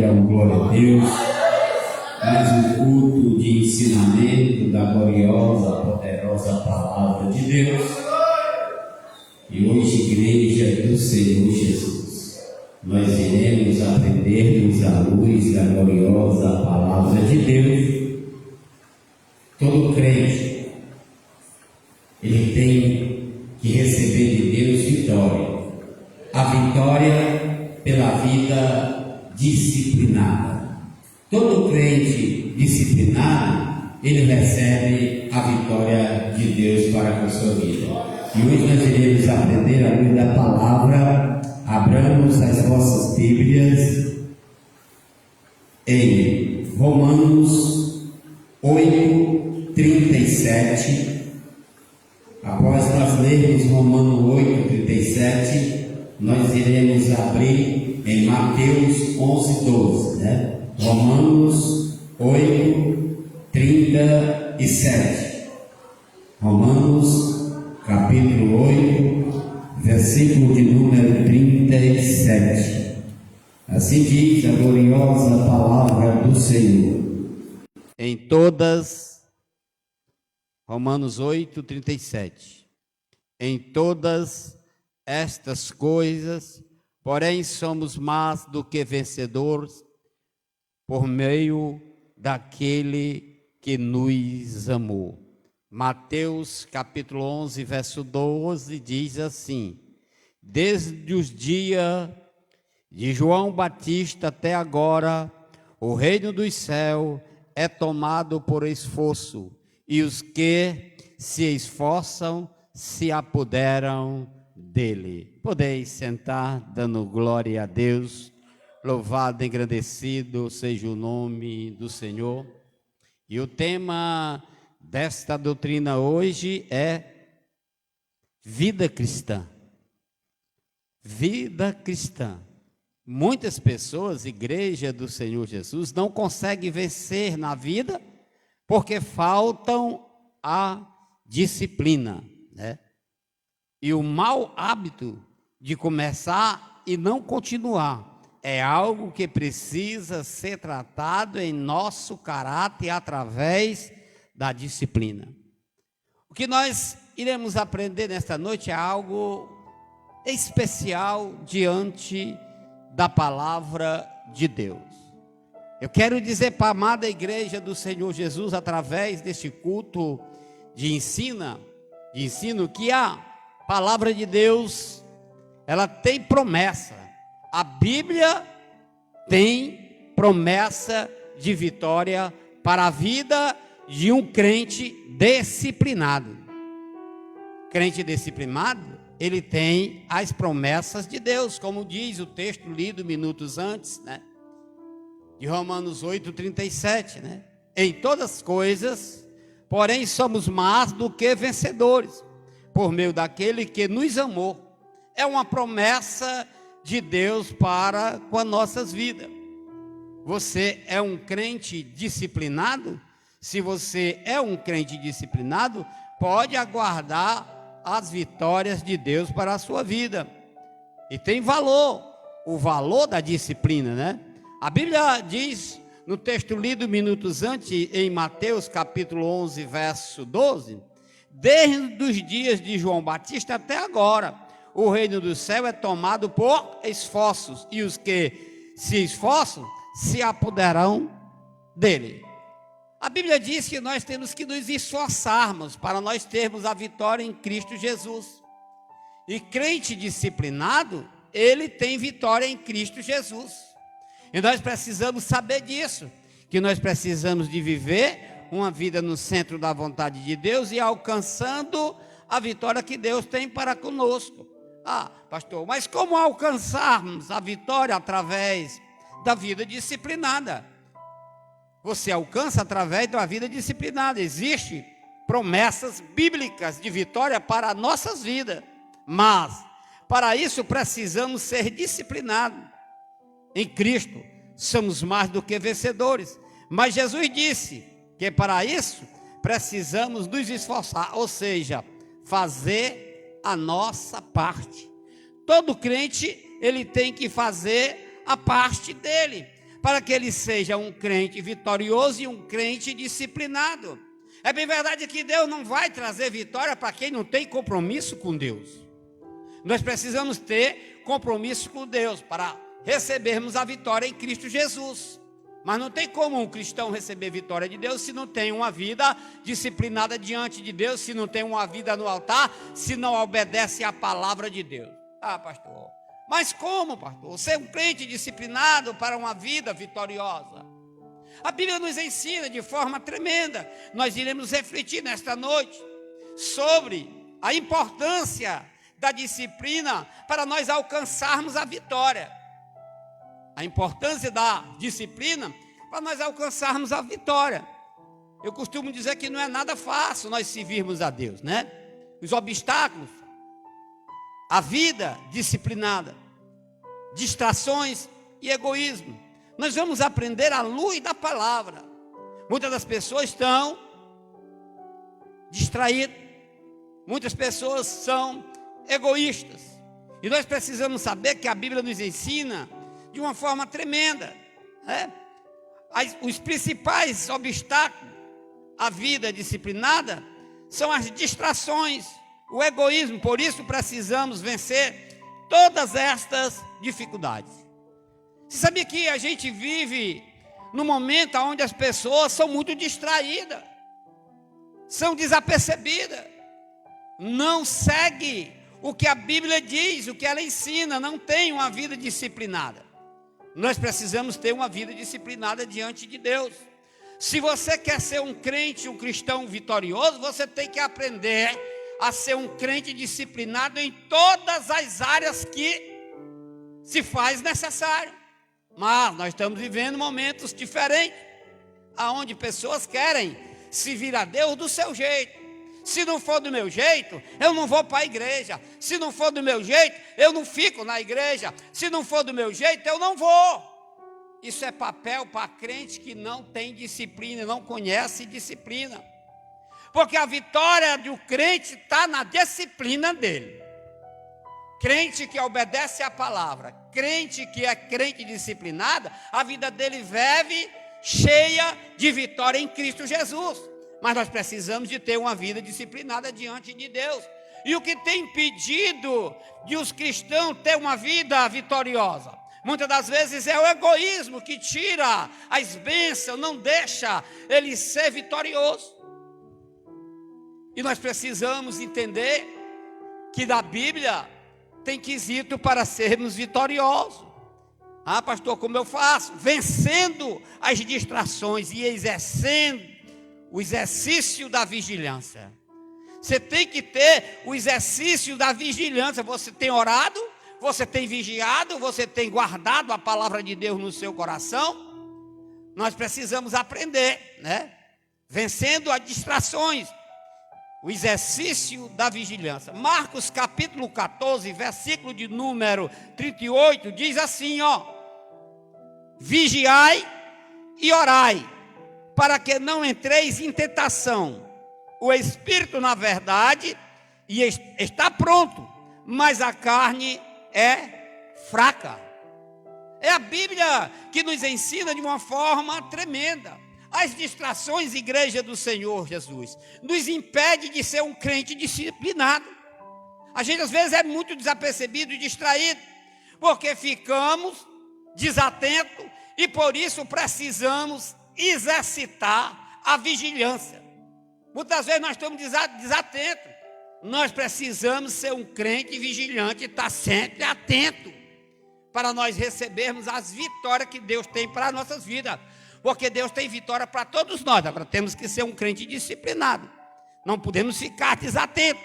Então, glória a Deus. Mais um culto de ensinamento da gloriosa, poderosa palavra de Deus. E hoje, igreja do Senhor Jesus, nós iremos aprendermos à luz da gloriosa palavra de Deus. Todo crente, ele tem que receber de Deus vitória. A vitória pela vida disciplinada. Todo crente disciplinado, ele recebe a vitória de Deus para com a sua vida. E hoje nós iremos aprender a luz da palavra. Abramos as vossas Bíblias em Romanos 8:37. Após nós lermos Romanos 8:37, nós iremos abrir em Mateus 11:12, né? Romanos 8:37. Romanos capítulo 8, versículo de número 37. Assim diz a gloriosa palavra do Senhor. Romanos 8:37. Em todas estas coisas, porém, somos mais do que vencedores por meio daquele que nos amou. Mateus capítulo 11, verso 12 diz assim: desde os dias de João Batista até agora, o reino dos céus é tomado por esforço, e os que se esforçam se apoderam dele. Podeis sentar, dando glória a Deus. Louvado e engrandecido seja o nome do Senhor. E o tema desta doutrina hoje é vida cristã. Vida cristã. Muitas pessoas, igreja do Senhor Jesus, não conseguem vencer na vida porque faltam a disciplina, né? E o mau hábito de começar e não continuar é algo que precisa ser tratado em nosso caráter através da disciplina. O que nós iremos aprender nesta noite é algo especial diante da palavra de Deus. Eu quero dizer para a amada igreja do Senhor Jesus, através deste culto de ensino, que a palavra de Deus, ela tem promessa. A Bíblia tem promessa de vitória para a vida de um crente disciplinado. Crente disciplinado, ele tem as promessas de Deus, como diz o texto lido minutos antes, né? De Romanos 8:37, né? Em todas as coisas, porém, somos mais do que vencedores, por meio daquele que nos amou. É uma promessa de Deus para com as nossas vidas. Você é um crente disciplinado? Se você é um crente disciplinado, pode aguardar as vitórias de Deus para a sua vida. E tem valor, o valor da disciplina, né? A Bíblia diz, no texto lido minutos antes, em Mateus capítulo 11, verso 12, desde os dias de João Batista até agora, o reino do céu é tomado por esforços, e os que se esforçam se apoderarão dele. A Bíblia diz que nós temos que nos esforçarmos para nós termos a vitória em Cristo Jesus. E crente disciplinado, ele tem vitória em Cristo Jesus. E nós precisamos saber disso, que nós precisamos de viver uma vida no centro da vontade de Deus e alcançando a vitória que Deus tem para conosco. Ah, pastor, mas como alcançarmos a vitória através da vida disciplinada? Você alcança através da vida disciplinada. Existem promessas bíblicas de vitória para nossas vidas, mas para isso precisamos ser disciplinados. Em Cristo somos mais do que vencedores, mas Jesus disse que para isso precisamos nos esforçar, ou seja, fazer a nossa parte. Todo crente, ele tem que fazer a parte dele. para que ele seja um crente vitorioso e um crente disciplinado. É bem verdade que Deus não vai trazer vitória para quem não tem compromisso com Deus. Nós precisamos ter compromisso com Deus para recebermos a vitória em Cristo Jesus. Mas não tem como um cristão receber vitória de Deus se não tem uma vida disciplinada diante de Deus, se não tem uma vida no altar, se não obedece à palavra de Deus. Ah, pastor, mas como, pastor? Ser um crente disciplinado para uma vida vitoriosa? A Bíblia nos ensina de forma tremenda. Nós iremos refletir nesta noite sobre a importância da disciplina para nós alcançarmos a vitória. A importância da disciplina para nós alcançarmos a vitória. Eu costumo dizer que não é nada fácil nós servirmos a Deus, né? Os obstáculos, a vida disciplinada, distrações e egoísmo. Nós vamos aprender à luz da palavra. Muitas das pessoas estão distraídas, muitas pessoas são egoístas. E nós precisamos saber que a Bíblia nos ensina de uma forma tremenda, né? Os principais obstáculos à vida disciplinada são as distrações, o egoísmo. Por isso precisamos vencer todas estas dificuldades. Você sabia que a gente vive num momento onde as pessoas são muito distraídas, são desapercebidas, não seguem o que a Bíblia diz, o que ela ensina, não tem uma vida disciplinada. Nós precisamos ter uma vida disciplinada diante de Deus. Se você quer ser um crente, um cristão vitorioso, você tem que aprender a ser um crente disciplinado em todas as áreas que se faz necessário. Mas nós estamos vivendo momentos diferentes, onde pessoas querem servir a Deus do seu jeito. Se não for do meu jeito, eu não vou para a igreja. Se não for do meu jeito, eu não fico na igreja. Se não for do meu jeito, eu não vou. Isso é papel para crente que não tem disciplina, não conhece disciplina. Porque a vitória do crente está na disciplina dele. Crente que obedece à palavra, crente que é crente disciplinada, a vida dele vive cheia de vitória em Cristo Jesus. Mas nós precisamos de ter uma vida disciplinada diante de Deus. E o que tem impedido de os cristãos ter uma vida vitoriosa? Muitas das vezes é o egoísmo que tira as bênçãos, não deixa ele ser vitorioso. E nós precisamos entender que da Bíblia tem quesito para sermos vitoriosos. Ah, pastor, como eu faço? Vencendo as distrações e exercendo o exercício da vigilância. Você tem que ter o exercício da vigilância. Você tem orado, você tem vigiado, você tem guardado a palavra de Deus no seu coração. Nós precisamos aprender, né? Vencendo as distrações, o exercício da vigilância. Marcos capítulo 14, versículo de número 38, diz assim, ó: vigiai e orai, para que não entreis em tentação. O espírito, na verdade, está pronto, mas a carne é fraca. É a Bíblia que nos ensina de uma forma tremenda. As distrações, igreja do Senhor Jesus, nos impede de ser um crente disciplinado. A gente às vezes é muito desapercebido e distraído, porque ficamos desatentos e por isso precisamos exercitar a vigilância. Muitas vezes nós estamos desatentos. Nós precisamos ser um crente vigilante, estar sempre atento, para nós recebermos as vitórias que Deus tem para as nossas vidas. Porque Deus tem vitória para todos nós. Agora temos que ser um crente disciplinado. Não podemos ficar desatentos.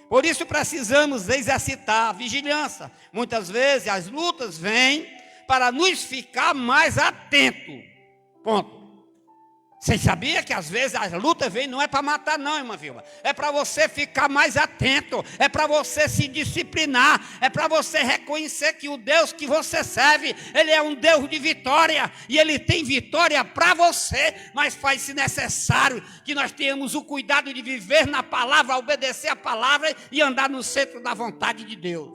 Por isso precisamos exercitar a vigilância. Muitas vezes as lutas vêm para nos ficar mais atentos. Ponto. Você sabia que às vezes a luta vem, não é para matar não, irmã Vilma. É para você ficar mais atento. É para você se disciplinar. É para você reconhecer que o Deus que você serve, Ele é um Deus de vitória. E Ele tem vitória para você. Mas faz-se necessário que nós tenhamos o cuidado de viver na palavra, obedecer a palavra e andar no centro da vontade de Deus.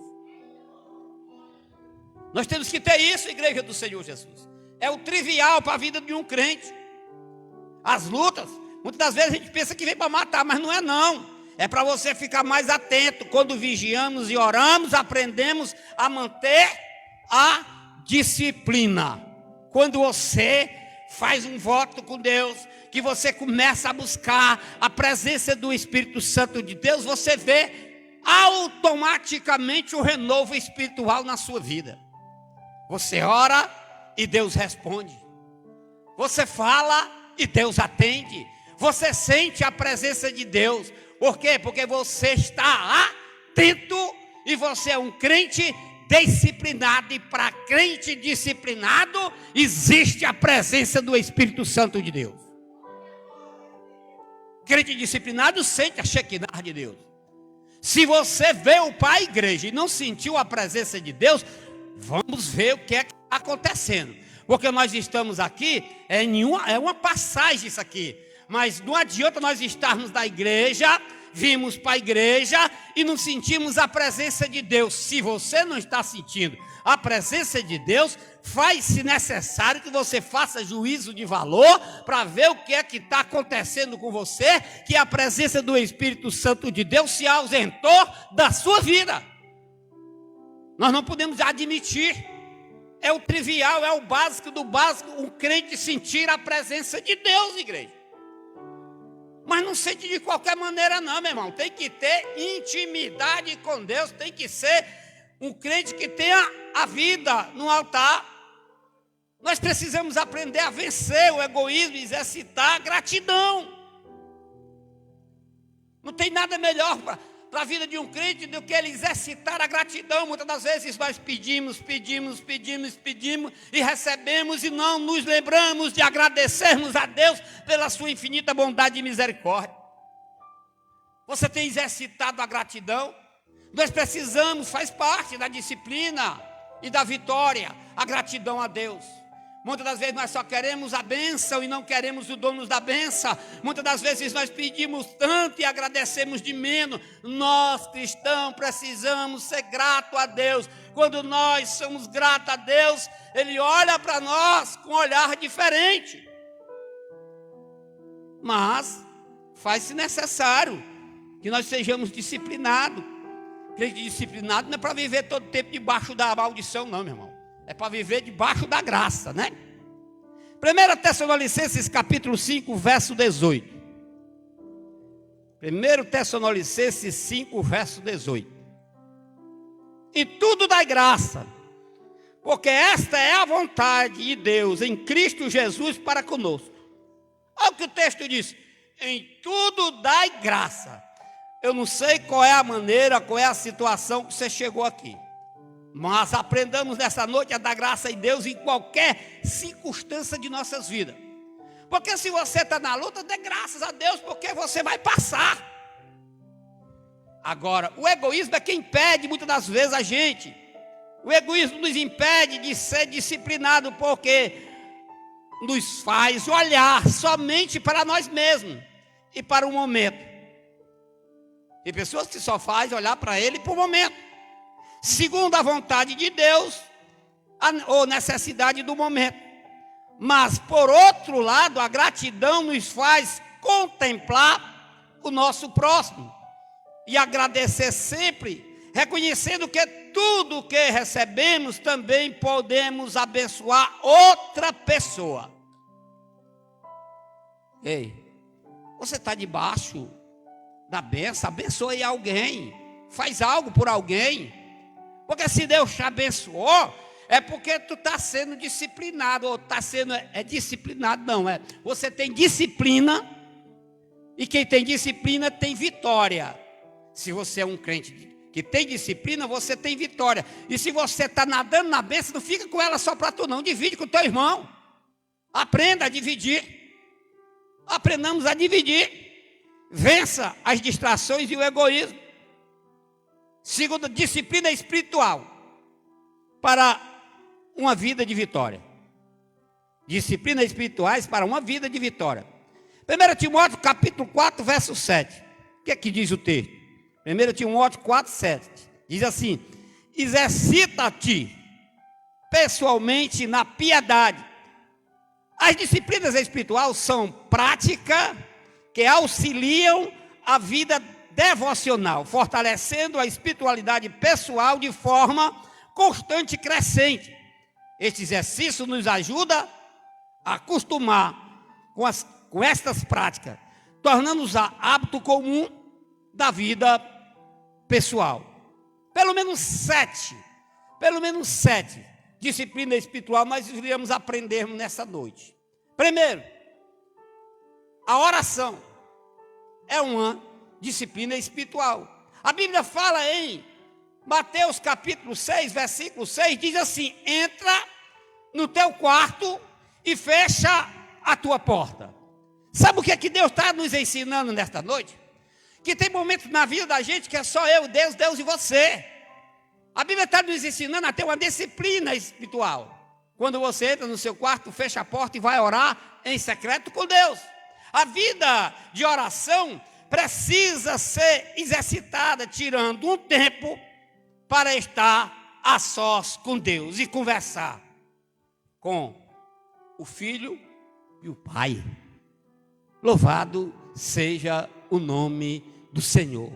Nós temos que ter isso, igreja do Senhor Jesus. É o trivial para a vida de um crente. As lutas, muitas das vezes a gente pensa que vem para matar, mas não é não. É para você ficar mais atento. Quando vigiamos e oramos, aprendemos a manter a disciplina. Quando você faz um voto com Deus, que você começa a buscar a presença do Espírito Santo de Deus, você vê automaticamente o renovo espiritual na sua vida. Você ora e Deus responde. Você fala e Deus atende. Você sente a presença de Deus. Por quê? Porque você está atento e você é um crente disciplinado. E para crente disciplinado existe a presença do Espírito Santo de Deus. Crente disciplinado sente a Shekinah de Deus. Se você veio para a igreja e não sentiu a presença de Deus, vamos ver o que é que está acontecendo. Porque nós estamos aqui, é uma passagem isso aqui. Mas não adianta nós estarmos na igreja, vimos para a igreja e não sentimos a presença de Deus. Se você não está sentindo a presença de Deus, faz-se necessário que você faça juízo de valor para ver o que é que está acontecendo com você, que a presença do Espírito Santo de Deus se ausentou da sua vida. Nós não podemos admitir. É o trivial, é o básico do básico, um crente sentir a presença de Deus, igreja. Mas não sente de qualquer maneira não, meu irmão. Tem que ter intimidade com Deus, tem que ser um crente que tenha a vida no altar. Nós precisamos aprender a vencer o egoísmo e exercitar a gratidão. Não tem nada melhor para a vida de um crente do que ele exercitar a gratidão. Muitas das vezes nós pedimos e recebemos e não nos lembramos de agradecermos a Deus pela sua infinita bondade e misericórdia. Você tem exercitado a gratidão? Nós precisamos, faz parte da disciplina e da vitória, a gratidão a Deus. Muitas das vezes nós só queremos a bênção e não queremos o dono da bênção. Muitas das vezes nós pedimos tanto e agradecemos de menos. Nós cristãos precisamos ser gratos a Deus. Quando nós somos gratos a Deus, Ele olha para nós com um olhar diferente. Mas faz-se necessário que nós sejamos disciplinados. Crente disciplinado não é para viver todo o tempo debaixo da maldição não, meu irmão. É para viver debaixo da graça, né? 1 Tessalonicenses capítulo 5, verso 18. 1 Tessalonicenses 5, verso 18. E tudo dai graça, porque esta é a vontade de Deus em Cristo Jesus para conosco. Olha o que o texto diz: em tudo dai graça. Eu não sei qual é a maneira, qual é a situação que você chegou aqui. Mas aprendamos nessa noite a dar graça a Deus em qualquer circunstância de nossas vidas. Porque se você está na luta, dê graças a Deus, porque você vai passar. Agora, o egoísmo é quem impede muitas das vezes a gente. O egoísmo nos impede de ser disciplinado, porque nos faz olhar somente para nós mesmos e para o momento. Tem pessoas que só fazem olhar para ele por momento, segundo a vontade de Deus ou necessidade do momento. Mas por outro lado, a gratidão nos faz contemplar o nosso próximo e agradecer sempre, reconhecendo que tudo que recebemos também podemos abençoar outra pessoa. Ei, você está debaixo da bênção, abençoe alguém, faz algo por alguém. Porque se Deus te abençoou, é porque tu está sendo disciplinado, ou está sendo, disciplinado não, você tem disciplina, e quem tem disciplina tem vitória. Se você é um crente que tem disciplina, você tem vitória. E se você está nadando na bênção, não fica com ela só para tu não, divide com o teu irmão. Aprenda a dividir. Aprendamos a dividir. Vença as distrações e o egoísmo. Segundo, disciplina espiritual para uma vida de vitória. Disciplinas espirituais para uma vida de vitória. 1 Timóteo capítulo 4, verso 7. O que é que diz o texto? 1 Timóteo 4, 7. Diz assim: exercita-te pessoalmente na piedade, As disciplinas espirituais são práticas que auxiliam a vida devocional, fortalecendo a espiritualidade pessoal de forma constante e crescente. Este exercício nos ajuda a acostumar com estas práticas, tornando-os hábito comum da vida pessoal. Pelo menos sete disciplinas espirituais nós iremos aprender nessa noite. Primeiro, a oração é uma disciplina espiritual. A Bíblia fala em Mateus capítulo 6, versículo 6, diz assim: entra no teu quarto e fecha a tua porta. Sabe o que é que Deus está nos ensinando nesta noite? Que tem momentos na vida da gente que é só eu, Deus, Deus e você. A Bíblia está nos ensinando a ter uma disciplina espiritual. Quando você entra no seu quarto, fecha a porta e vai orar em secreto com Deus. A vida de oração precisa ser exercitada, tirando um tempo para estar a sós com Deus e conversar com o Filho e o Pai. Louvado seja o nome do Senhor.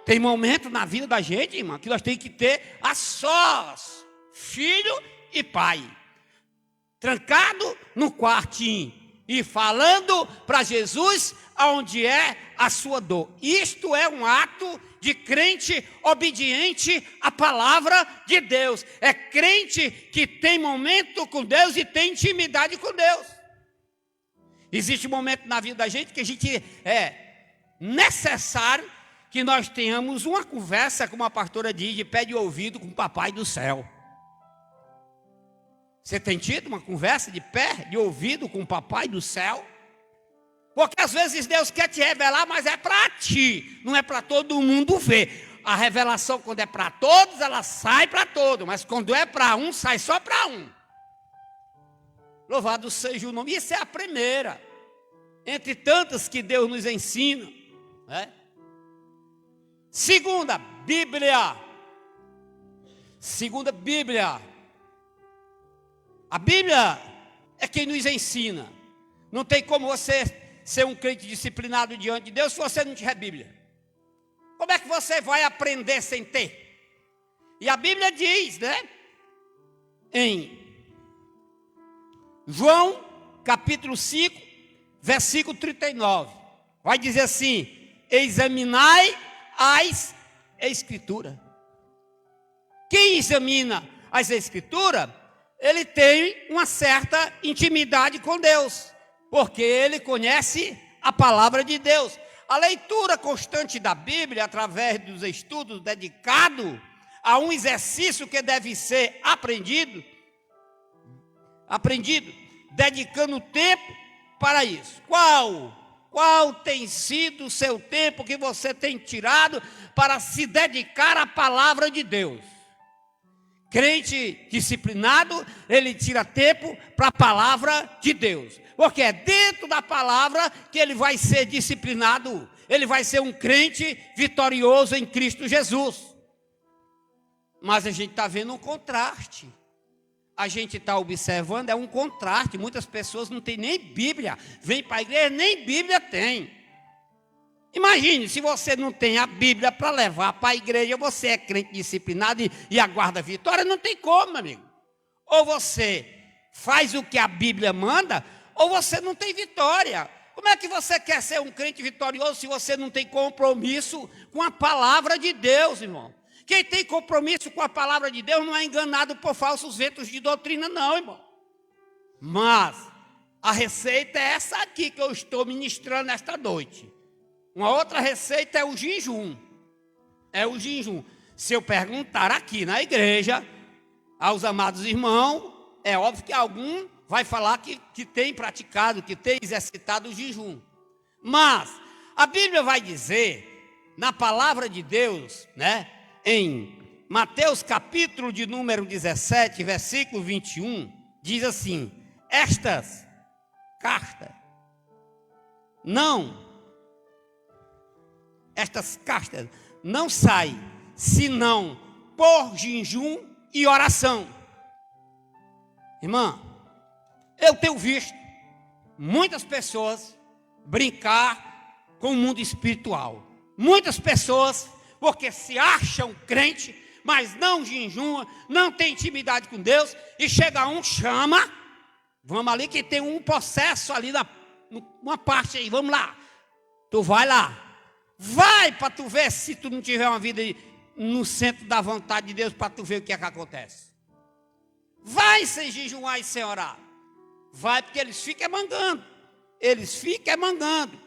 Tem momento na vida da gente, irmão, que nós temos que ter a sós, Filho e Pai. Trancado no quartinho e falando para Jesus aonde é a sua dor. Isto é um ato de crente obediente à palavra de Deus. É crente que tem momento com Deus e tem intimidade com Deus. Existe um momento na vida da gente que a gente necessário que nós tenhamos uma conversa, como a pastora diz, de pé de ouvido com o Papai do céu. Você tem tido uma conversa de pé de ouvido com o Papai do céu? Porque às vezes Deus quer te revelar, mas é para ti, não é para todo mundo ver. A revelação, quando é para todos, ela sai para todos, mas quando é para um, sai só para um. Louvado seja o nome. Isso é a primeira, entre tantas que Deus nos ensina, né? Segunda Bíblia. A Bíblia é quem nos ensina. Não tem como você ser um crente disciplinado diante de Deus se você não tiver Bíblia. Como é que você vai aprender sem ter? E a Bíblia diz, né? Em João capítulo 5, versículo 39. Vai dizer assim: examinai as Escrituras. Quem examina as Escrituras, ele tem uma certa intimidade com Deus, porque ele conhece a palavra de Deus. A leitura constante da Bíblia, através dos estudos dedicados a um exercício que deve ser aprendido, dedicando tempo para isso. Qual tem sido o seu tempo que você tem tirado para se dedicar à palavra de Deus? Crente disciplinado, ele tira tempo para a palavra de Deus, porque é dentro da palavra que ele vai ser disciplinado, ele vai ser um crente vitorioso em Cristo Jesus. Mas a gente está vendo um contraste, a gente está observando, é um contraste. Muitas pessoas não têm nem Bíblia, vêm para a igreja, nem Bíblia tem. Imagine, se você não tem a Bíblia para levar para a igreja, você é crente disciplinado e aguarda vitória, não tem como, meu amigo. Ou você faz o que a Bíblia manda, ou você não tem vitória. Como é que você quer ser um crente vitorioso se você não tem compromisso com a palavra de Deus, irmão? Quem tem compromisso com a palavra de Deus não é enganado por falsos ventos de doutrina, não, irmão. Mas a receita é essa aqui que eu estou ministrando nesta noite. Uma outra receita é o jejum. Se eu perguntar aqui na igreja, aos amados irmãos, é óbvio que algum vai falar que tem praticado, que tem exercitado o jejum. Mas a Bíblia vai dizer, na palavra de Deus, né, em Mateus capítulo de número 17, versículo 21, diz assim: estas cartas não saem senão por jejum e oração. Irmã, eu tenho visto muitas pessoas brincar com o mundo espiritual. Muitas pessoas, porque se acham crente, mas não jejuam, não tem intimidade com Deus, e chega um, chama, vamos ali que tem um processo ali, uma parte aí, vamos lá. Tu vai lá. Vai para tu ver se tu não tiver uma vida no centro da vontade de Deus, para tu ver o que é que acontece. Vai sem jejuar e sem orar. Vai porque eles ficam mangando. Eles ficam mangando.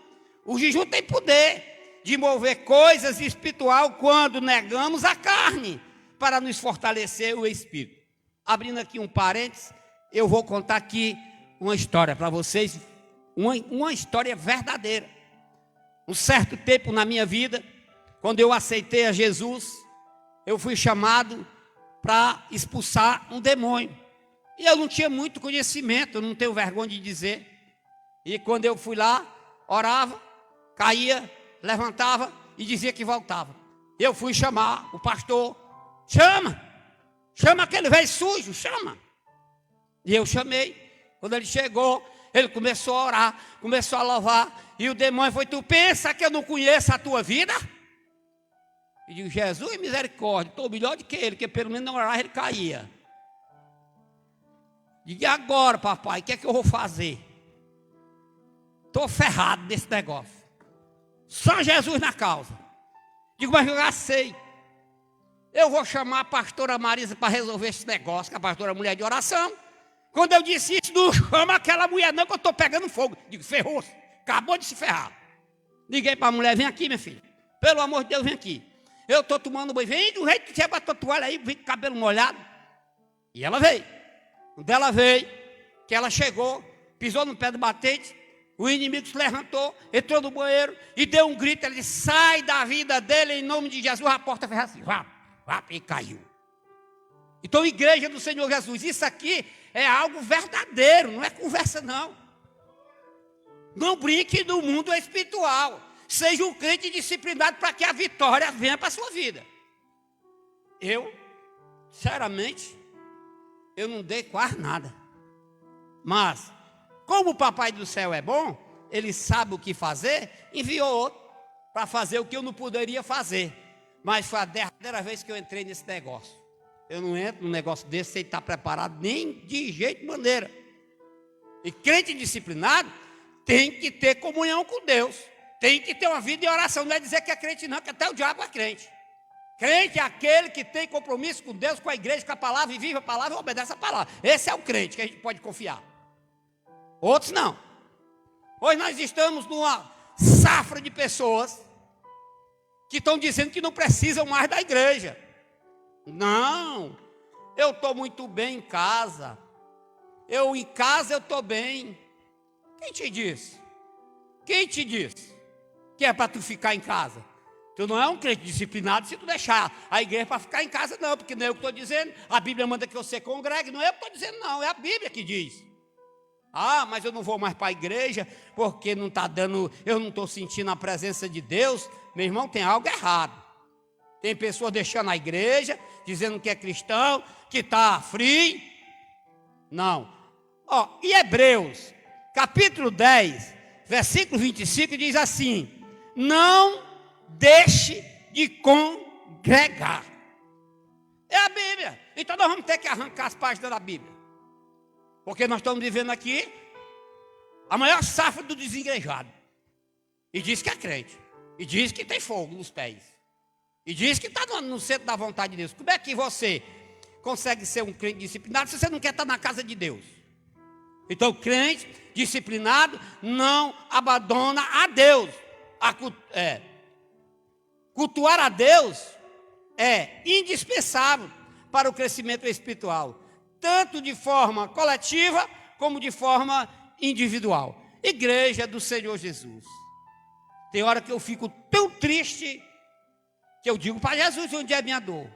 O jejum tem poder de mover coisas espiritual quando negamos a carne, para nos fortalecer o espírito. Abrindo aqui um parênteses, eu vou contar aqui uma história para vocês, uma história verdadeira. Um certo tempo na minha vida, quando eu aceitei a Jesus, eu fui chamado para expulsar um demônio. E eu não tinha muito conhecimento, eu não tenho vergonha de dizer. E quando eu fui lá, orava, caía, levantava e dizia que voltava. Eu fui chamar o pastor, chama aquele velho sujo, chama. E eu chamei. Quando ele chegou, ele começou a orar, começou a louvar, e o demônio foi: tu pensa que eu não conheço a tua vida? E digo: Jesus, misericórdia, estou melhor do que ele, que pelo menos não orar ele caía. Digo: e agora, papai, o que é que eu vou fazer? Estou ferrado nesse negócio. Só Jesus na causa. Digo: mas eu já sei. Eu vou chamar a pastora Marisa para resolver esse negócio, que a pastora é mulher de oração. Quando eu disse isso, não chama aquela mulher não, que eu estou pegando fogo. Digo: ferrou-se, acabou de se ferrar. Liguei para a mulher: vem aqui, minha filha. Pelo amor de Deus, vem aqui. Eu estou tomando banho. Vem do jeito que você botou a toalha aí, vem com o cabelo molhado. E ela veio. Quando ela veio, que ela chegou, pisou no pé do batente, o inimigo se levantou, entrou no banheiro e deu um grito. Ela disse: sai da vida dele em nome de Jesus. A porta fez assim, vá, e caiu. Então, igreja do Senhor Jesus, isso aqui é algo verdadeiro, não é conversa não. Não brinque no mundo espiritual. Seja um crente disciplinado para que a vitória venha para a sua vida. Eu, sinceramente, eu não dei quase nada. Mas, como o papai do céu é bom, ele sabe o que fazer, enviou outro para fazer o que eu não poderia fazer. Mas foi a derradeira vez que eu entrei nesse negócio. Eu não entro num negócio desse sem estar preparado nem de jeito maneira. E crente disciplinado tem que ter comunhão com Deus. Tem que ter uma vida de oração. Não é dizer que é crente não, que até o diabo é crente. Crente é aquele que tem compromisso com Deus, com a igreja, com a palavra, e vive a palavra e obedece a palavra. Esse é o crente que a gente pode confiar. Outros não. Hoje nós estamos numa safra de pessoas que estão dizendo que não precisam mais da igreja. Não, eu estou muito bem em casa. Em casa eu estou bem. Quem te disse? Quem te disse que é para tu ficar em casa? Tu não é um crente disciplinado se tu deixar a igreja para ficar em casa, não, porque não é eu que estou dizendo. A Bíblia manda que você congregue, não é eu que estou dizendo, não, é a Bíblia que diz. Ah, mas eu não vou mais para a igreja porque não está dando, eu não estou sentindo a presença de Deus. Meu irmão, tem algo errado. Tem pessoas deixando a igreja, dizendo que é cristão, que está frio. Não. E Hebreus, capítulo 10, versículo 25, diz assim: não deixe de congregar. É a Bíblia. Então nós vamos ter que arrancar as páginas da Bíblia. Porque nós estamos vivendo aqui a maior safra do desengrejado. E diz que é crente. E diz que tem fogo nos pés. E diz que está no centro da vontade de Deus. Como é que você consegue ser um crente disciplinado se você não quer estar na casa de Deus? Então, crente disciplinado não abandona a Deus. Cultuar a Deus é indispensável para o crescimento espiritual, tanto de forma coletiva como de forma individual. Igreja do Senhor Jesus. Tem hora que eu fico tão triste que eu digo para Jesus onde é a minha dor.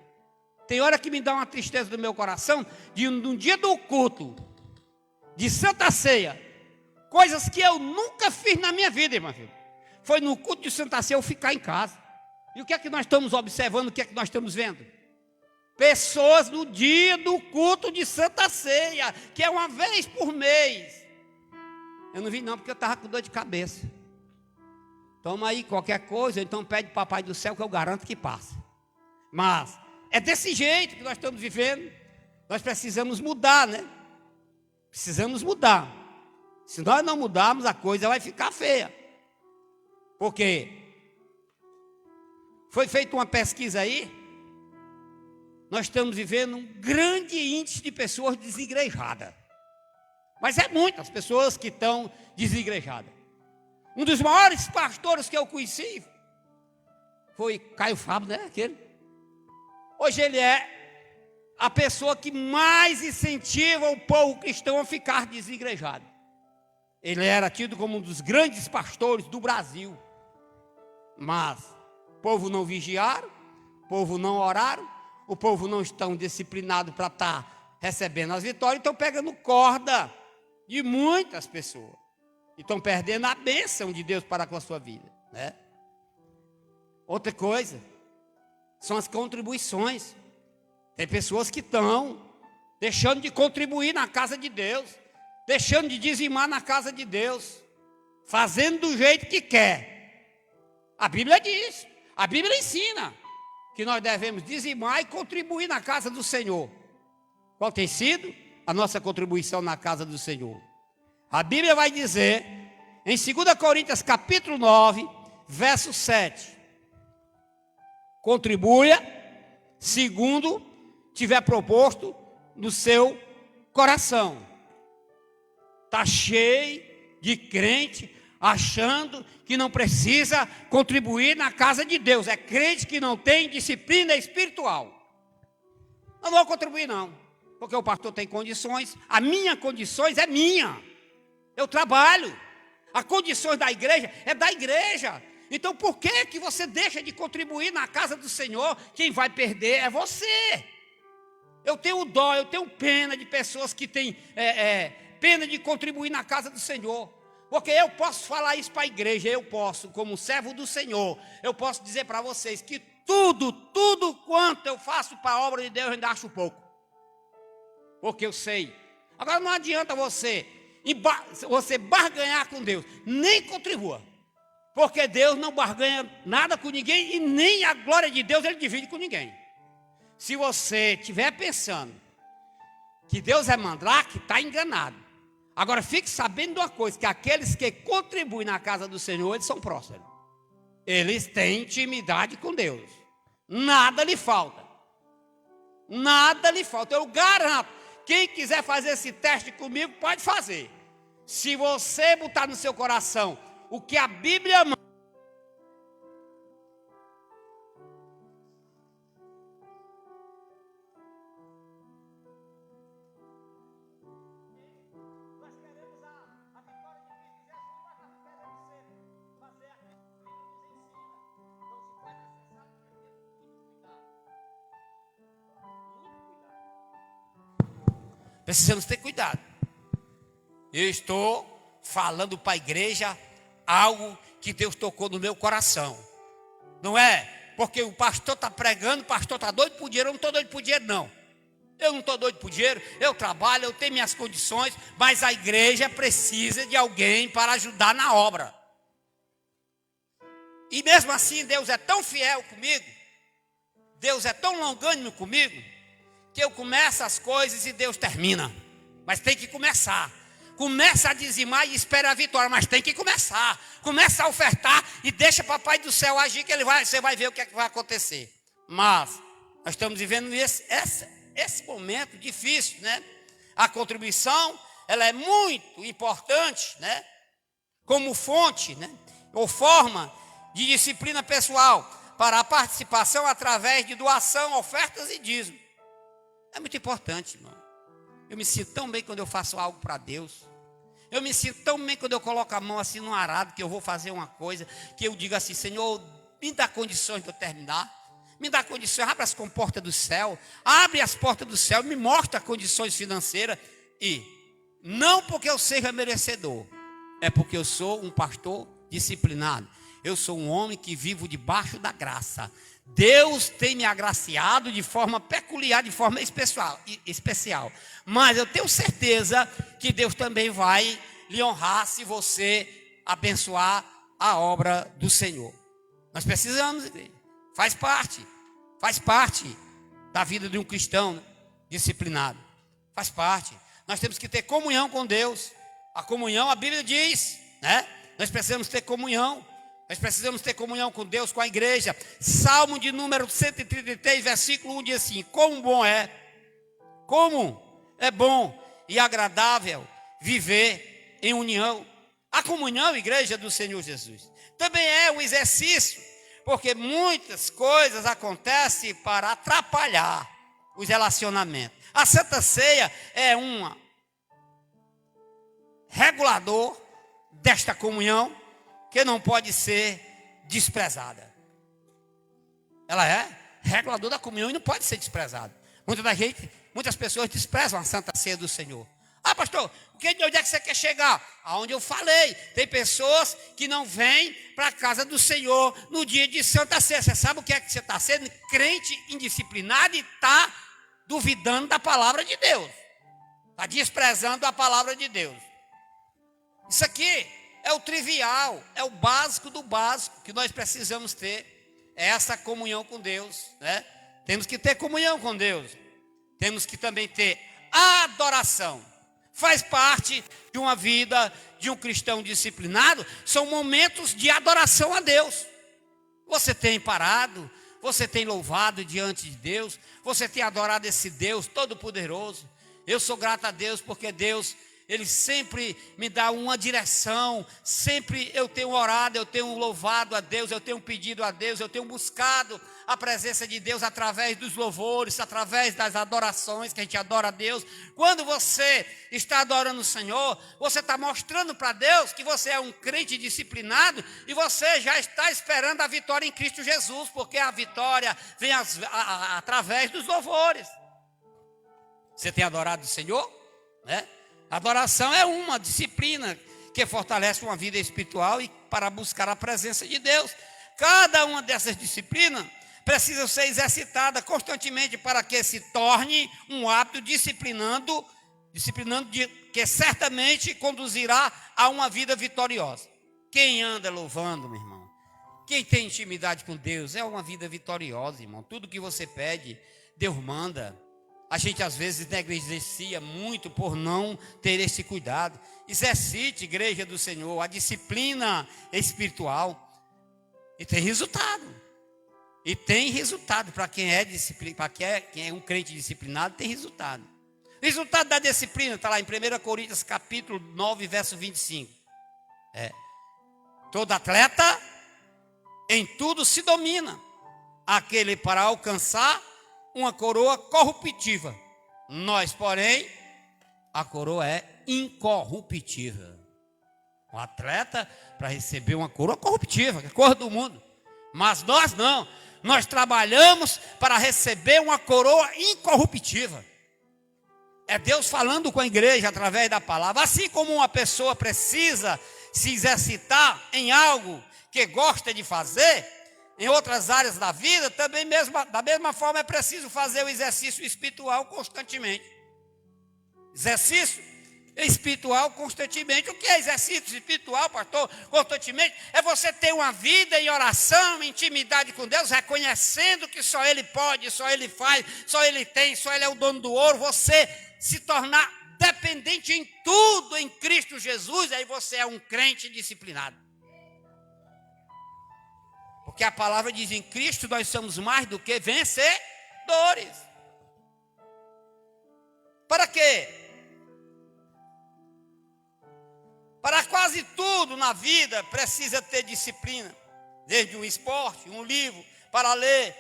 Tem hora que me dá uma tristeza do meu coração de um dia do culto, de Santa Ceia, coisas que eu nunca fiz na minha vida, irmão. Foi no culto de Santa Ceia eu ficar em casa. E o que é que nós estamos observando, o que é que nós estamos vendo? Pessoas no dia do culto de Santa Ceia, que é uma vez por mês, Eu não vim não, porque eu estava com dor de cabeça. Toma aí qualquer coisa, então pede para o Papai do Céu que eu garanto que passa. Mas é desse jeito que nós estamos vivendo. Nós precisamos mudar, né? Precisamos mudar. Se nós não mudarmos, a coisa vai ficar feia. Porque foi feita uma pesquisa aí, nós estamos vivendo um grande índice de pessoas desigrejadas. Mas é muitas pessoas que estão desigrejadas. Um dos maiores pastores que eu conheci foi Caio Fábio, né? Aquele. Hoje ele é a pessoa que mais incentiva o povo cristão a ficar desigrejado. Ele era tido como um dos grandes pastores do Brasil. Mas o povo não vigiaram, o povo não oraram, o povo não estão disciplinado para estar recebendo as vitórias, estão pegando corda de muitas pessoas. E estão perdendo a bênção de Deus para com a sua vida, né? Outra coisa são as contribuições. Tem pessoas que estão deixando de contribuir na casa de Deus, deixando de dizimar na casa de Deus, fazendo do jeito que quer. A Bíblia diz, a Bíblia ensina que nós devemos dizimar e contribuir na casa do Senhor. Qual tem sido a nossa contribuição na casa do Senhor? A Bíblia vai dizer, em 2 Coríntios capítulo 9, verso 7, contribua segundo tiver proposto no seu coração. Está cheio de crente achando que não precisa contribuir na casa de Deus. É crente que não tem disciplina espiritual. Eu não vou contribuir não, porque o pastor tem condições. A minha condições é minha. Eu trabalho. As condições da igreja é da igreja. Então por que você deixa de contribuir na casa do Senhor? Quem vai perder é você. Eu tenho dó, eu tenho pena de pessoas que têm pena de contribuir na casa do Senhor. Porque eu posso falar isso para a igreja, eu posso, como servo do Senhor, eu posso dizer para vocês que tudo quanto eu faço para a obra de Deus, eu ainda acho pouco. Porque eu sei. Agora não adianta você barganhar com Deus, nem contribua. Porque Deus não barganha nada com ninguém e nem a glória de Deus Ele divide com ninguém. Se você estiver pensando que Deus é mandrake, está enganado. Agora fique sabendo de uma coisa, que aqueles que contribuem na casa do Senhor, eles são prósperos. Eles têm intimidade com Deus. Nada lhe falta. Nada lhe falta. Eu garanto. Quem quiser fazer esse teste comigo, pode fazer. Se você botar no seu coração o que a Bíblia manda, precisamos ter cuidado. Eu estou falando para a igreja algo que Deus tocou no meu coração. Não é porque o pastor está pregando, o pastor está doido por dinheiro. Eu não estou doido por dinheiro, não. Eu não estou doido por dinheiro, eu trabalho, eu tenho minhas condições, mas a igreja precisa de alguém para ajudar na obra. E mesmo assim Deus é tão fiel comigo, Deus é tão longânimo comigo, que eu começo as coisas e Deus termina. Mas tem que começar. Começa a dizimar e espera a vitória, mas tem que começar. Começa a ofertar e deixa o Papai do Céu agir, que você vai ver o que é que vai acontecer. Mas nós estamos vivendo esse momento difícil, né? A contribuição, ela é muito importante, né? Como fonte, né? Ou forma de disciplina pessoal para a participação através de doação, ofertas e dízimo. É muito importante, irmão. Eu me sinto tão bem quando eu faço algo para Deus. Eu me sinto tão bem quando eu coloco a mão assim no arado, que eu vou fazer uma coisa, que eu digo assim: Senhor, me dá condições de eu terminar. Me dá condições, abre as comportas do céu. Abre as portas do céu, me mostra condições financeiras. E não porque eu seja merecedor, é porque eu sou um pastor disciplinado. Eu sou um homem que vivo debaixo da graça. Deus tem me agraciado de forma peculiar, de forma especial. Mas eu tenho certeza que Deus também vai lhe honrar se você abençoar a obra do Senhor. Nós precisamos, igreja. Faz parte da vida de um cristão, né, disciplinado. Faz parte. Nós temos que ter comunhão com Deus. A comunhão, a Bíblia diz, né? Nós precisamos ter comunhão. Nós precisamos ter comunhão com Deus, com a igreja. Salmo de número 133, versículo 1 diz assim: como é bom e agradável viver em união. A comunhão, igreja do Senhor Jesus, também é um exercício, porque muitas coisas acontecem para atrapalhar os relacionamentos. A Santa Ceia é um regulador desta comunhão que não pode ser desprezada. Ela é regulador da comunhão e não pode ser desprezada. Muitas pessoas desprezam a Santa Ceia do Senhor. Ah, pastor, onde é que você quer chegar? Aonde eu falei. Tem pessoas que não vêm para a casa do Senhor no dia de Santa Ceia. Você sabe o que é que você está sendo? Crente indisciplinado e está duvidando da palavra de Deus. Está desprezando a palavra de Deus. Isso aqui é o trivial, é o básico do básico que nós precisamos ter. É essa comunhão com Deus, né? Temos que ter comunhão com Deus. Temos que também ter adoração. Faz parte de uma vida de um cristão disciplinado. São momentos de adoração a Deus. Você tem parado, você tem louvado diante de Deus, você tem adorado esse Deus todo-poderoso. Eu sou grato a Deus porque Deus, Ele sempre me dá uma direção. Sempre eu tenho orado, eu tenho louvado a Deus, eu tenho pedido a Deus, eu tenho buscado a presença de Deus através dos louvores, através das adorações que a gente adora a Deus. Quando você está adorando o Senhor, você está mostrando para Deus que você é um crente disciplinado e você já está esperando a vitória em Cristo Jesus, porque a vitória vem através dos louvores. Você tem adorado o Senhor, né? Adoração é uma disciplina que fortalece uma vida espiritual e para buscar a presença de Deus. Cada uma dessas disciplinas precisa ser exercitada constantemente para que se torne um hábito disciplinando que certamente conduzirá a uma vida vitoriosa. Quem anda louvando, meu irmão, quem tem intimidade com Deus, é uma vida vitoriosa, irmão. Tudo que você pede, Deus manda. A gente às vezes negligencia muito por não ter esse cuidado. Exercite, igreja do Senhor, a disciplina espiritual. E tem resultado. E tem resultado para quem é quem é um crente disciplinado, tem resultado. O resultado da disciplina está lá em 1 Coríntios capítulo 9, verso 25. Todo atleta em tudo se domina. Aquele para alcançar uma coroa corruptível. Nós, porém, a coroa é incorruptível. O atleta, para receber uma coroa corruptível, que é a cor do mundo. Mas nós não. Nós trabalhamos para receber uma coroa incorruptível. É Deus falando com a igreja através da palavra. Assim como uma pessoa precisa se exercitar em algo que gosta de fazer, em outras áreas da vida, também da mesma forma é preciso fazer o exercício espiritual constantemente. Exercício espiritual constantemente. O que é exercício espiritual, pastor? Constantemente é você ter uma vida em oração, em intimidade com Deus, reconhecendo que só Ele pode, só Ele faz, só Ele tem, só Ele é o dono do ouro. Você se tornar dependente em tudo em Cristo Jesus, aí você é um crente disciplinado. Porque a palavra diz: em Cristo nós somos mais do que vencedores. Para quê? Para quase tudo na vida precisa ter disciplina. Desde um esporte, um livro para ler,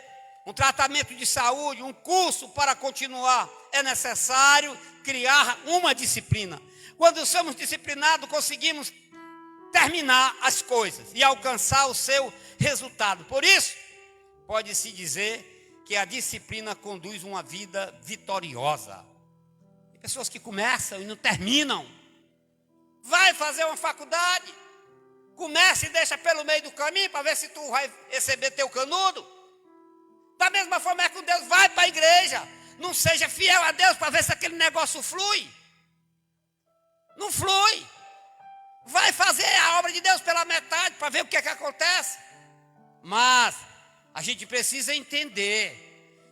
um tratamento de saúde, um curso para continuar. É necessário criar uma disciplina. Quando somos disciplinados, conseguimos terminar as coisas e alcançar o seu resultado. Por isso, pode-se dizer que a disciplina conduz uma vida vitoriosa. Tem pessoas que começam e não terminam. Vai fazer uma faculdade, começa e deixa pelo meio do caminho para ver se tu vai receber teu canudo. Da mesma forma é com Deus. Vai para a igreja, não seja fiel a Deus para ver se aquele negócio flui. Não flui. pela metade para ver o que é que acontece. Mas a gente precisa entender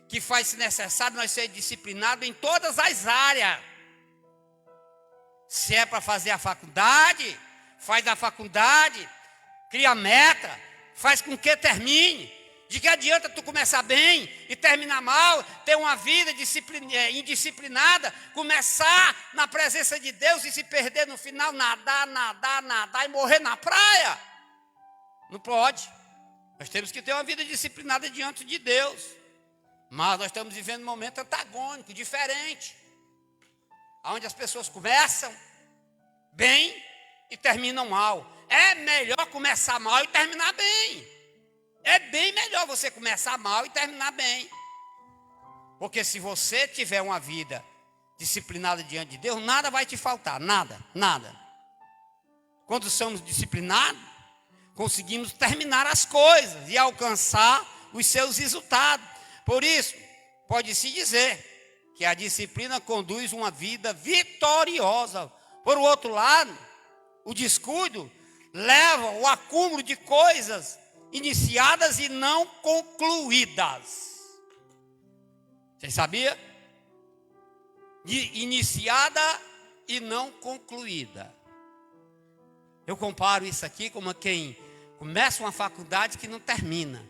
que faz-se necessário nós ser disciplinados em todas as áreas. Se é para fazer a faculdade, faz a faculdade, cria meta, faz com que termine. De que adianta tu começar bem e terminar mal, ter uma vida indisciplinada, começar na presença de Deus e se perder no final, nadar e morrer na praia? Não pode. Nós temos que ter uma vida disciplinada diante de Deus. Mas nós estamos vivendo um momento antagônico, diferente, onde as pessoas começam bem e terminam mal. É melhor começar mal e terminar bem. É bem melhor você começar mal e terminar bem. Porque se você tiver uma vida disciplinada diante de Deus, nada vai te faltar, nada. Quando somos disciplinados, conseguimos terminar as coisas e alcançar os seus resultados. Por isso, pode-se dizer que a disciplina conduz uma vida vitoriosa. Por outro lado, o descuido leva ao acúmulo de coisas iniciadas e não concluídas. Você sabia? Iniciada e não concluída. Eu comparo isso aqui como quem começa uma faculdade que não termina.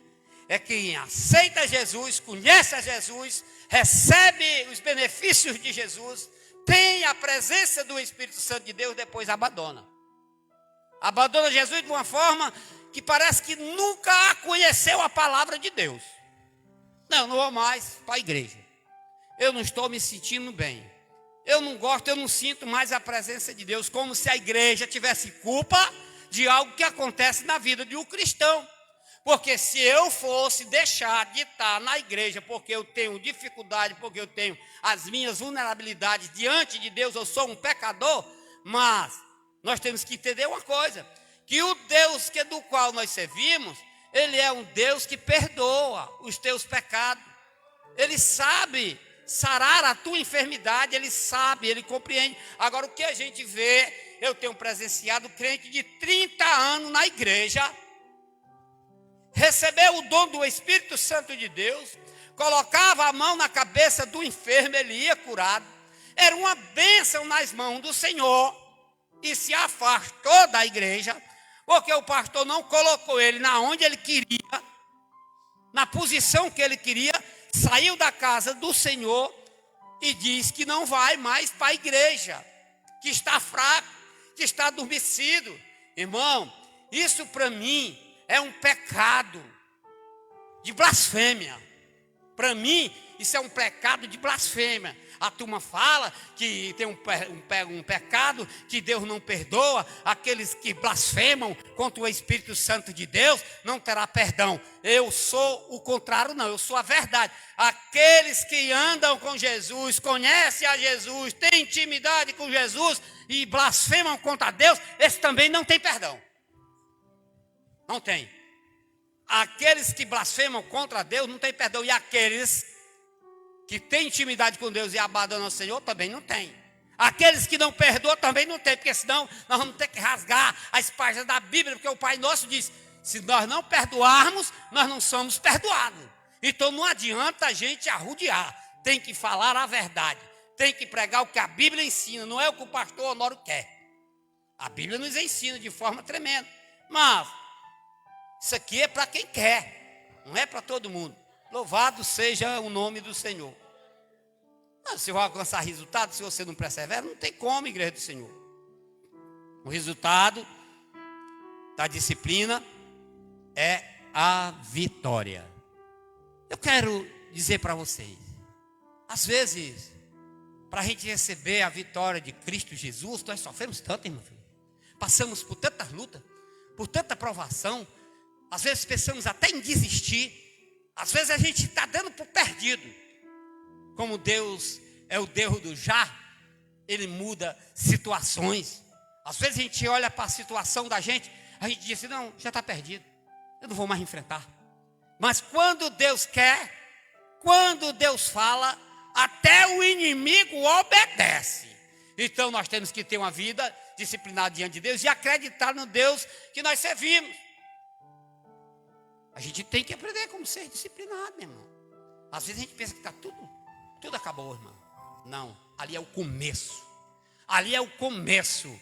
É quem aceita Jesus, conhece a Jesus, recebe os benefícios de Jesus, tem a presença do Espírito Santo de Deus, depois abandona. Abandona Jesus de uma forma que parece que nunca conheceu a palavra de Deus. Não vou mais para a igreja. Eu não estou me sentindo bem. Eu não gosto, eu não sinto mais a presença de Deus, como se a igreja tivesse culpa de algo que acontece na vida de um cristão. Porque se eu fosse deixar de estar na igreja, porque eu tenho dificuldade, porque eu tenho as minhas vulnerabilidades diante de Deus, eu sou um pecador. Mas nós temos que entender uma coisa, que o Deus do qual nós servimos, Ele é um Deus que perdoa os teus pecados. Ele sabe sarar a tua enfermidade, Ele sabe, Ele compreende. Agora, o que a gente vê, eu tenho presenciado crente de 30 anos na igreja, recebeu o dom do Espírito Santo de Deus, colocava a mão na cabeça do enfermo, ele ia curado, era uma bênção nas mãos do Senhor, e se afastou da igreja, porque o pastor não colocou ele na onde ele queria, na posição que ele queria, saiu da casa do Senhor e diz que não vai mais para a igreja, que está fraco, que está adormecido. Irmão, isso para mim é um pecado de blasfêmia. Para mim, isso é um pecado de blasfêmia. A turma fala que tem um pecado que Deus não perdoa. Aqueles que blasfemam contra o Espírito Santo de Deus não terá perdão. Eu sou o contrário, não. Eu sou a verdade. Aqueles que andam com Jesus, conhecem a Jesus, têm intimidade com Jesus e blasfemam contra Deus, esses também não têm perdão. Não tem. Aqueles que blasfemam contra Deus não têm perdão. E aqueles que têm intimidade com Deus e abandonam o Senhor também não tem. Aqueles que não perdoam também não tem, porque senão nós vamos ter que rasgar as páginas da Bíblia, porque o Pai Nosso diz, se nós não perdoarmos, nós não somos perdoados. Então não adianta a gente arrudear, tem que falar a verdade, tem que pregar o que a Bíblia ensina, não é o que o pastor Honório quer. A Bíblia nos ensina de forma tremenda, mas isso aqui é para quem quer, não é para todo mundo. Louvado seja o nome do Senhor. Mas se vai alcançar resultado, se você não persevera, não tem como, igreja do Senhor. O resultado da disciplina é a vitória. Eu quero dizer para vocês, às vezes, para a gente receber a vitória de Cristo Jesus, nós sofremos tanto, irmão. Passamos por tantas lutas, por tanta provação. Às vezes pensamos até em desistir. Às vezes a gente está dando por perdido. Como Deus é o Deus do já, Ele muda situações. Às vezes a gente olha para a situação da gente, a gente diz assim, não, já está perdido, eu não vou mais enfrentar. Mas quando Deus quer, quando Deus fala, até o inimigo obedece. Então nós temos que ter uma vida disciplinado diante de Deus e acreditar no Deus que nós servimos. A gente tem que aprender como ser disciplinado, meu irmão. Às vezes a gente pensa que está tudo acabou, irmão. Não, ali é o começo. Ali é o começo.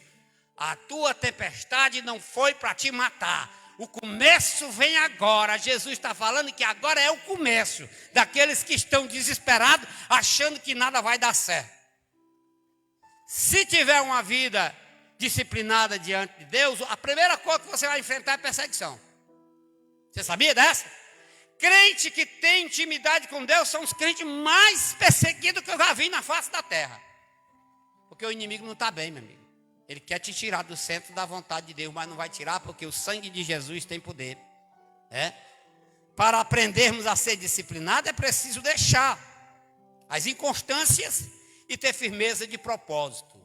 A tua tempestade não foi para te matar. O começo vem agora. Jesus está falando que agora é o começo daqueles que estão desesperados, achando que nada vai dar certo. Se tiver uma vida disciplinada diante de Deus, a primeira coisa que você vai enfrentar é perseguição. Você sabia dessa? Crente que tem intimidade com Deus são os crentes mais perseguidos que eu já vi na face da terra. Porque o inimigo não está bem, meu amigo. Ele quer te tirar do centro da vontade de Deus, mas não vai tirar porque o sangue de Jesus tem poder. Para aprendermos a ser disciplinados é preciso deixar as inconstâncias e ter firmeza de propósito.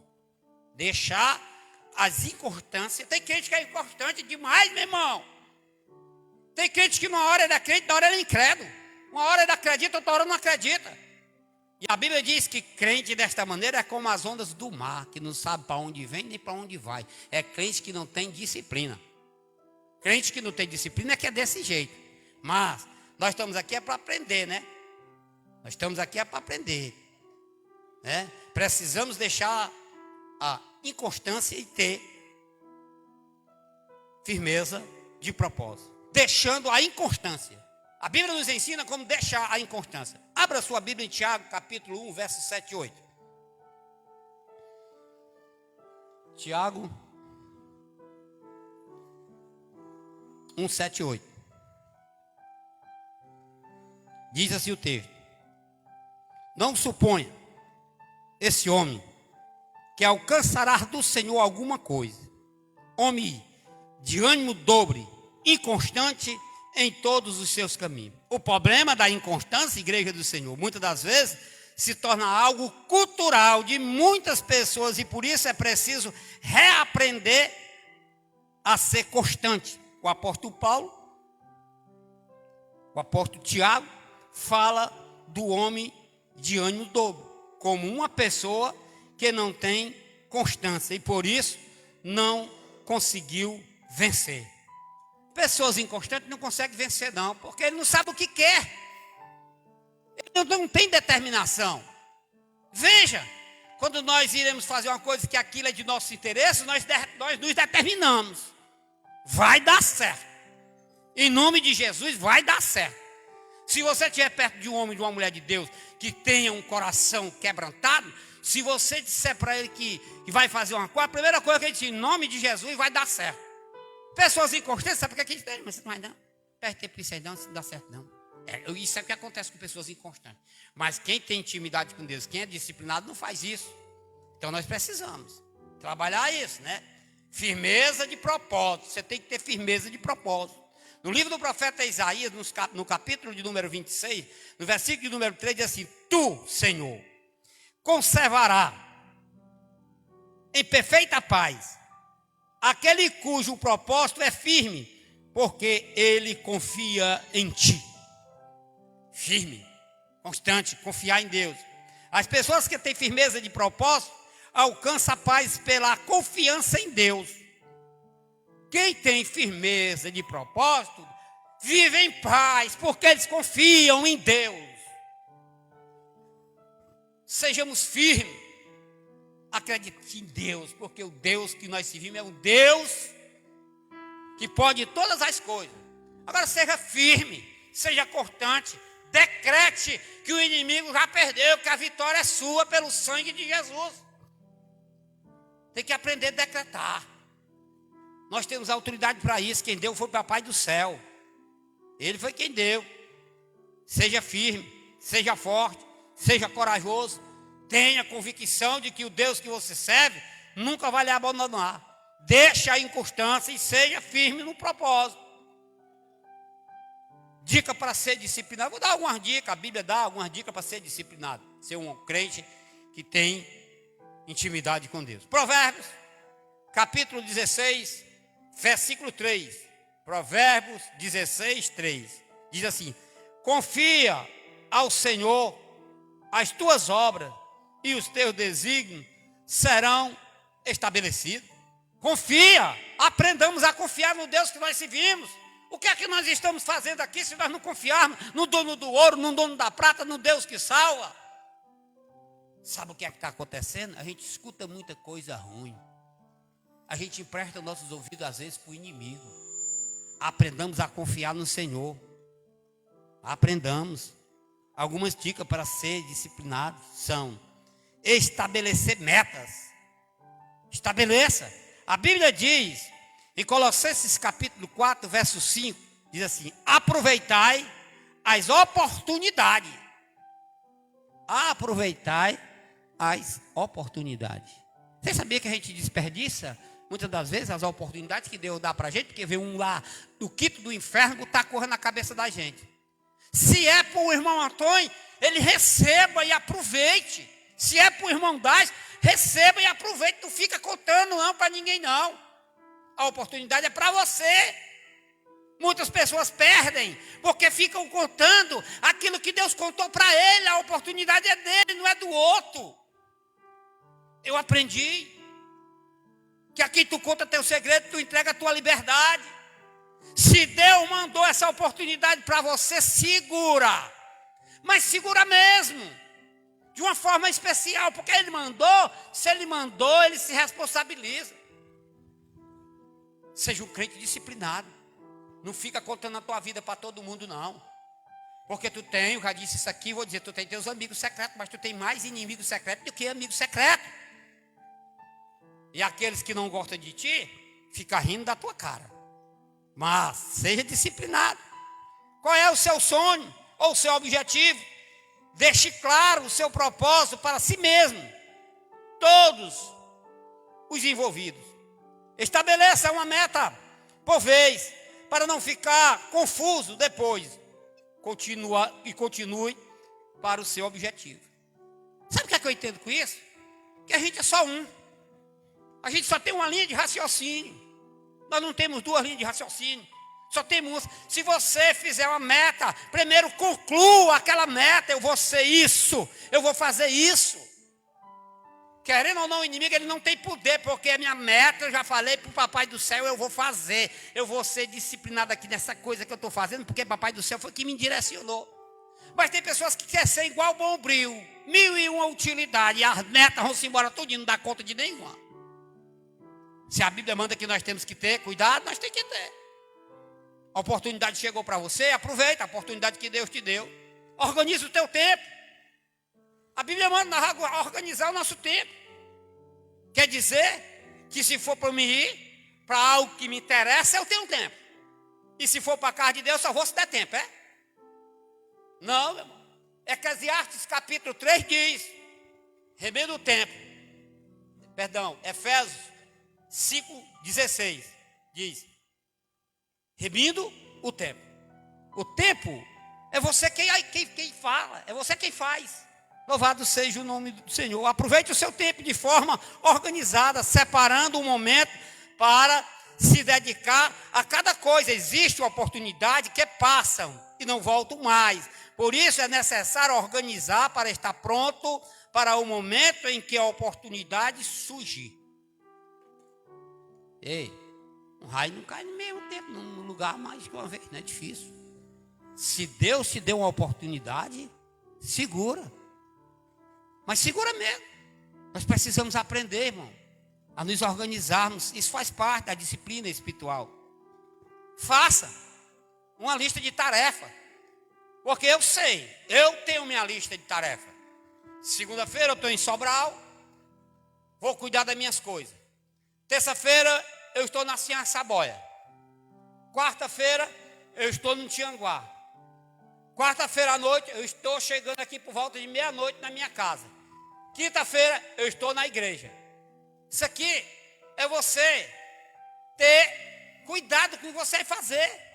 Deixar as inconstâncias. Tem crente que é inconstante demais, meu irmão. Tem crente que uma hora ele é crente, na hora ele é incrédulo. Uma hora ele acredita, outra hora não acredita. E a Bíblia diz que crente desta maneira é como as ondas do mar, que não sabe para onde vem nem para onde vai. É crente que não tem disciplina. Crente que não tem disciplina é que é desse jeito. Mas nós estamos aqui para aprender, né? Nós estamos aqui para aprender. Precisamos deixar a inconstância e ter firmeza de propósito. Deixando a inconstância. A Bíblia nos ensina como deixar a inconstância. Abra sua Bíblia em Tiago, capítulo 1, versos 7 e 8. Tiago 1, 7 e 8. Diz assim o texto: não suponha esse homem que alcançará do Senhor alguma coisa. Homem de ânimo dobre, inconstante em todos os seus caminhos. O problema da inconstância, igreja do Senhor, muitas das vezes se torna algo cultural de muitas pessoas e por isso é preciso reaprender a ser constante. O apóstolo Paulo, o apóstolo Tiago, fala do homem de ânimo dobro, como uma pessoa que não tem constância e por isso não conseguiu vencer. Pessoas inconstantes não conseguem vencer não, porque ele não sabe o que quer. Ele não tem determinação. Veja, quando nós iremos fazer uma coisa que aquilo é de nosso interesse, nós nos determinamos. Vai dar certo. Em nome de Jesus, vai dar certo. Se você estiver perto de um homem, de uma mulher de Deus, que tenha um coração quebrantado, se você disser para ele que vai fazer uma coisa, a primeira coisa que ele diz, em nome de Jesus, vai dar certo. Pessoas inconstantes, sabe por que a gente tem? Mas você não vai não. Perde tempo isso aí não, isso não dá certo não. Isso é o que acontece com pessoas inconstantes. Mas quem tem intimidade com Deus, quem é disciplinado, não faz isso. Então nós precisamos trabalhar isso, né? Firmeza de propósito. Você tem que ter firmeza de propósito. No livro do profeta Isaías, no capítulo de número 26, no versículo de número 3, diz assim: tu, Senhor, conservará em perfeita paz aquele cujo propósito é firme, porque ele confia em ti. Firme, constante, confiar em Deus. As pessoas que têm firmeza de propósito alcançam a paz pela confiança em Deus. Quem tem firmeza de propósito vive em paz, porque eles confiam em Deus. Sejamos firmes. Acredite em Deus, porque o Deus que nós servimos é um Deus que pode todas as coisas. Agora seja firme, seja constante, decrete que o inimigo já perdeu, que a vitória é sua pelo sangue de Jesus. Tem que aprender a decretar. Nós temos autoridade para isso. Quem deu foi o Papai do céu. Ele foi quem deu. Seja firme, seja forte, seja corajoso. Tenha convicção de que o Deus que você serve nunca vai lhe abandonar. Deixe a inconstância e seja firme no propósito. Dica para ser disciplinado. Vou dar algumas dicas. A Bíblia dá algumas dicas para ser disciplinado. Ser um crente que tem intimidade com Deus. Provérbios, capítulo 16, versículo 3. Provérbios 16, 3. Diz assim: confia ao Senhor as tuas obras e os teus desígnios serão estabelecidos. Confia. Aprendamos a confiar no Deus que nós servimos. O que é que nós estamos fazendo aqui se nós não confiarmos no dono do ouro, no dono da prata, no Deus que salva? Sabe o que é que está acontecendo? A gente escuta muita coisa ruim. A gente empresta nossos ouvidos às vezes para o inimigo. Aprendamos a confiar no Senhor. Aprendamos. Algumas dicas para ser disciplinado são: estabelecer metas. Estabeleça. A Bíblia diz, em Colossenses capítulo 4, verso 5, diz assim: aproveitai as oportunidades. Aproveitai as oportunidades. Você sabia que a gente desperdiça muitas das vezes as oportunidades que Deus dá para a gente, porque vem um lá do quinto do inferno botar corra na cabeça da gente. Se é para o irmão Antônio, ele receba e aproveite. Se é para o irmão Daz, receba e aproveite. Não fica contando não para ninguém não. A oportunidade é para você. Muitas pessoas perdem porque ficam contando aquilo que Deus contou para ele. A oportunidade é dele, não é do outro. Eu aprendi que aqui tu conta teu segredo, tu entrega a tua liberdade. Se Deus mandou essa oportunidade para você, segura. Mas segura mesmo. De uma forma especial, porque ele mandou. Se ele mandou, ele se responsabiliza. Seja um crente disciplinado. Não fica contando a tua vida para todo mundo, não. Porque tu tem, eu já disse isso aqui, vou dizer, tu tem teus amigos secretos, mas tu tem mais inimigos secretos do que amigos secretos. E aqueles que não gostam de ti, ficam rindo da tua cara. Mas seja disciplinado. Qual é o seu sonho ou o seu objetivo? Deixe claro o seu propósito para si mesmo. Todos os envolvidos. Estabeleça uma meta por vez, para não ficar confuso depois. Continue para o seu objetivo. Sabe o que é que eu entendo com isso? Que a gente é só um. A gente só tem uma linha de raciocínio. Nós não temos duas linhas de raciocínio. Só temos uma. Se você fizer uma meta, primeiro conclua aquela meta. Eu vou ser isso. Eu vou fazer isso. Querendo ou não, o inimigo ele não tem poder. Porque a minha meta, eu já falei para o Papai do Céu, eu vou fazer. Eu vou ser disciplinado aqui nessa coisa que eu estou fazendo. Porque Papai do Céu foi que me direcionou. Mas tem pessoas que querem ser igual o Bombril. 1001 utilidade. E as metas vão se embora tudinho, não dá conta de nenhuma. Se a Bíblia manda que nós temos que ter cuidado, nós temos que ter. A oportunidade chegou para você, aproveita a oportunidade que Deus te deu. Organiza o teu tempo. A Bíblia manda organizar o nosso tempo. Quer dizer que se for para mim ir para algo que me interessa, eu tenho tempo. E se for para a casa de Deus, só vou se der tempo, é? Não, meu irmão. Eclesiastes capítulo 3 diz, remendo o tempo. Perdão, Efésios 5,16 diz, remindo o tempo. O tempo é você quem fala, é você quem faz. Louvado seja o nome do Senhor. Aproveite o seu tempo de forma organizada, separando um momento para se dedicar a cada coisa. Existe uma oportunidade que passam e não voltam mais. Por isso é necessário organizar para estar pronto para o momento em que a oportunidade surgir. Ei, um raio não cai no mesmo tempo, num lugar mais de uma vez, não é difícil. Se Deus te deu uma oportunidade, segura. Mas segura mesmo. Nós precisamos aprender, irmão, a nos organizarmos. Isso faz parte da disciplina espiritual. Faça uma lista de tarefas. Porque eu sei, eu tenho minha lista de tarefas. Segunda-feira eu estou em Sobral, vou cuidar das minhas coisas. Terça-feira eu estou na Saboia. Quarta-feira eu estou no Tianguá. Quarta-feira à noite eu estou chegando aqui por volta de meia-noite na minha casa. Quinta-feira eu estou na igreja. Isso aqui é você ter cuidado com o que você vai fazer.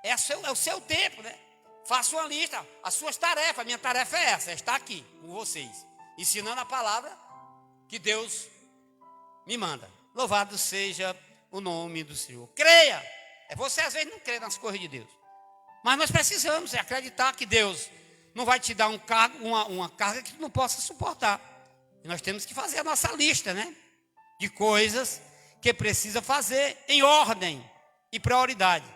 É o seu tempo, né? Faça uma lista, as suas tarefas. A minha tarefa é essa, é estar aqui com vocês, ensinando a palavra que Deus me manda. Louvado seja o nome do Senhor. Creia. Você às vezes não crê nas coisas de Deus. Mas nós precisamos acreditar que Deus não vai te dar uma carga que tu não possa suportar. E nós temos que fazer a nossa lista, né? De coisas que precisa fazer em ordem e prioridade.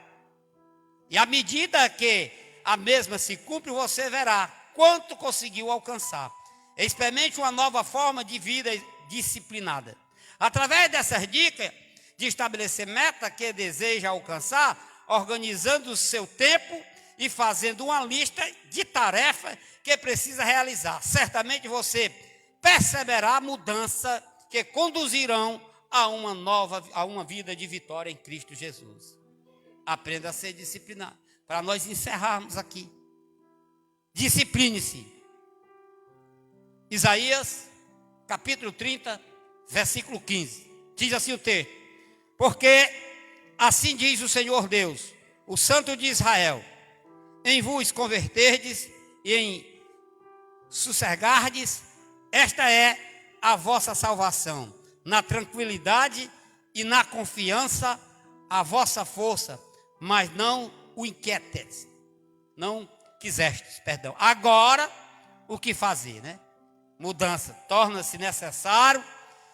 E à medida que a mesma se cumpre, você verá quanto conseguiu alcançar. Experimente uma nova forma de vida disciplinada. Através dessas dicas de estabelecer meta que deseja alcançar, organizando o seu tempo e fazendo uma lista de tarefas que precisa realizar. Certamente você perceberá a mudança que conduzirão a uma vida de vitória em Cristo Jesus. Aprenda a ser disciplinado. Para nós encerrarmos aqui. Discipline-se. Isaías, capítulo 30, versículo 15. Diz assim o texto: porque assim diz o Senhor Deus, o Santo de Israel: em vos converterdes e em sossegardes, esta é a vossa salvação. Na tranquilidade e na confiança, a vossa força, mas não o inquietes. Não quisestes, perdão. Agora, o que fazer, né? Mudança. Torna-se necessário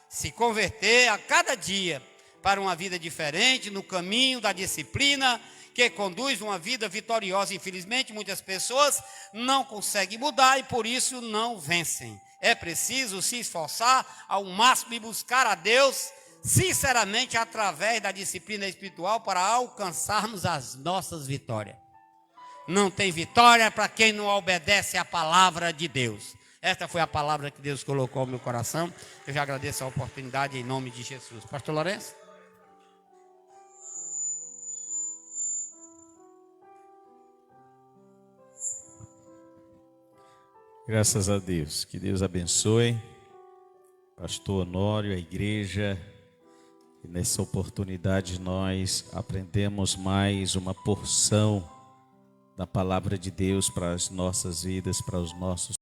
se converter a cada dia para uma vida diferente, no caminho da disciplina, que conduz uma vida vitoriosa. Infelizmente, muitas pessoas não conseguem mudar e por isso não vencem. É preciso se esforçar ao máximo e buscar a Deus sinceramente através da disciplina espiritual para alcançarmos as nossas vitórias. Não tem vitória para quem não obedece à palavra de Deus. Esta foi a palavra que Deus colocou no meu coração. Eu já agradeço a oportunidade em nome de Jesus. Pastor Lourenço? Graças a Deus. Que Deus abençoe. Pastor Honório, a igreja. E nessa oportunidade nós aprendemos mais uma porção da palavra de Deus para as nossas vidas, para os nossos